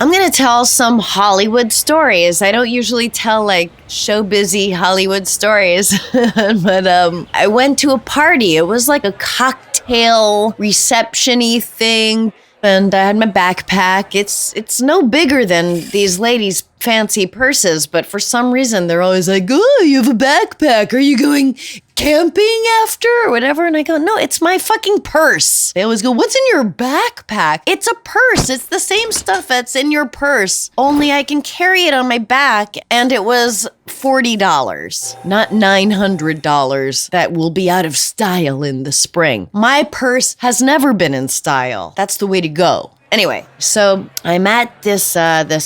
I'm going to tell some Hollywood stories. I don't usually tell like show-busy Hollywood stories, but I went to a party. It was like a cocktail reception-y thing, and I had my backpack. It's no bigger than these ladies' fancy purses, but for some reason they're always like, "Oh, you have a backpack. Are you going camping after?" or whatever. And I go, "No, it's my fucking purse." They always go, "What's in your backpack?" It's a purse. It's the same stuff that's in your purse, only I can carry it on my back. And it was $40, not $900 that will be out of style in the spring. My purse has never been in style. That's the way to go. Anyway, so I'm at this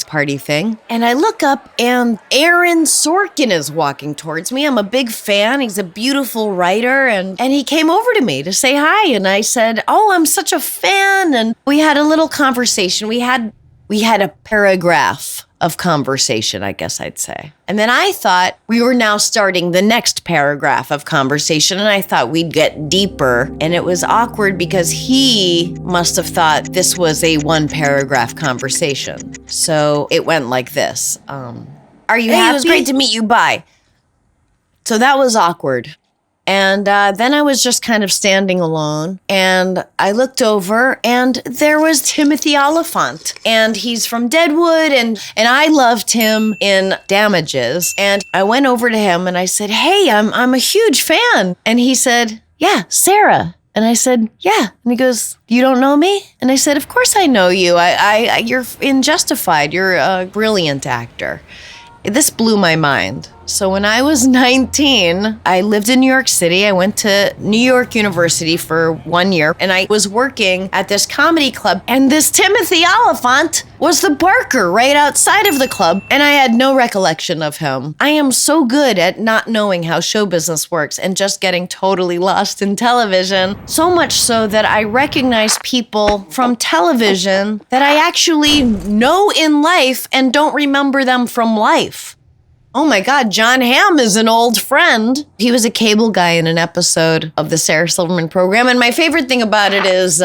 party thing, and I look up, and Aaron Sorkin is walking towards me. I'm a big fan. He's a beautiful writer, and he came over to me to say hi, and I said, "Oh, I'm such a fan," and we had a little conversation. We had a paragraph of conversation, I guess I'd say. And then I thought we were now starting the next paragraph of conversation, and I thought we'd get deeper. And it was awkward because he must have thought this was a one-paragraph conversation. So it went like this. Are you happy? It was great to meet you. Bye. So that was awkward. And then I was just kind of standing alone, and I looked over, and there was Timothy Oliphant, and he's from Deadwood, and I loved him in Damages. And I went over to him, and I said, "Hey, I'm a huge fan." And he said, "Yeah, Sarah." And I said, "Yeah." And he goes, "You don't know me?" And I said, "Of course I know you. You're in Justified. You're a brilliant actor." This blew my mind. So when I was 19, I lived in New York City. I went to New York University for 1 year, and I was working at this comedy club, and this Timothy Oliphant was the barker right outside of the club, and I had no recollection of him. I am so good at not knowing how show business works and just getting totally lost in television, so much so that I recognize people from television that I actually know in life and don't remember them from life. Oh my God, John Hamm is an old friend. He was a cable guy in an episode of the Sarah Silverman program. And my favorite thing about it is,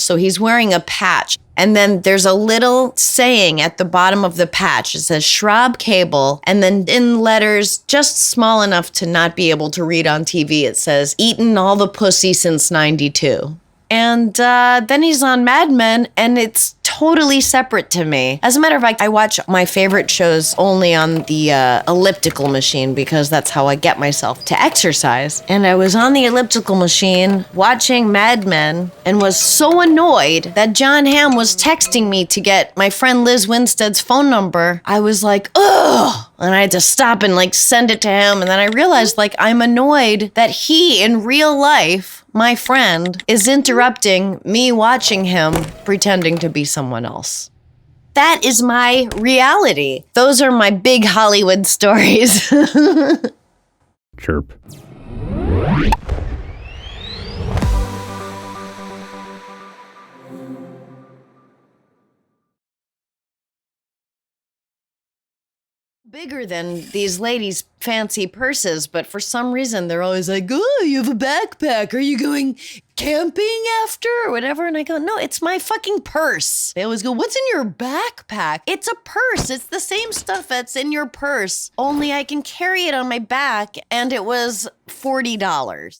so he's wearing a patch. And then there's a little saying at the bottom of the patch. It says Schraub Cable. And then in letters just small enough to not be able to read on TV, it says, "Eaten all the pussy since 92. And then he's on Mad Men, and it's totally separate to me. As a matter of fact, I watch my favorite shows only on the elliptical machine because that's how I get myself to exercise. And I was on the elliptical machine watching Mad Men and was so annoyed that John Hamm was texting me to get my friend Liz Winstead's phone number. I was like, ugh! And I had to stop and like send it to him. And then I realized like I'm annoyed that he in real life, my friend, is interrupting me watching him pretending to be someone else. That is my reality. Those are my big Hollywood stories. Chirp. Bigger than these ladies' fancy purses, but for some reason they're always like, "Oh, you have a backpack. Are you going camping after?" or whatever. And I go, "No, it's my fucking purse." They always go, "What's in your backpack?" It's a purse. It's the same stuff that's in your purse, only I can carry it on my back, and it was $40.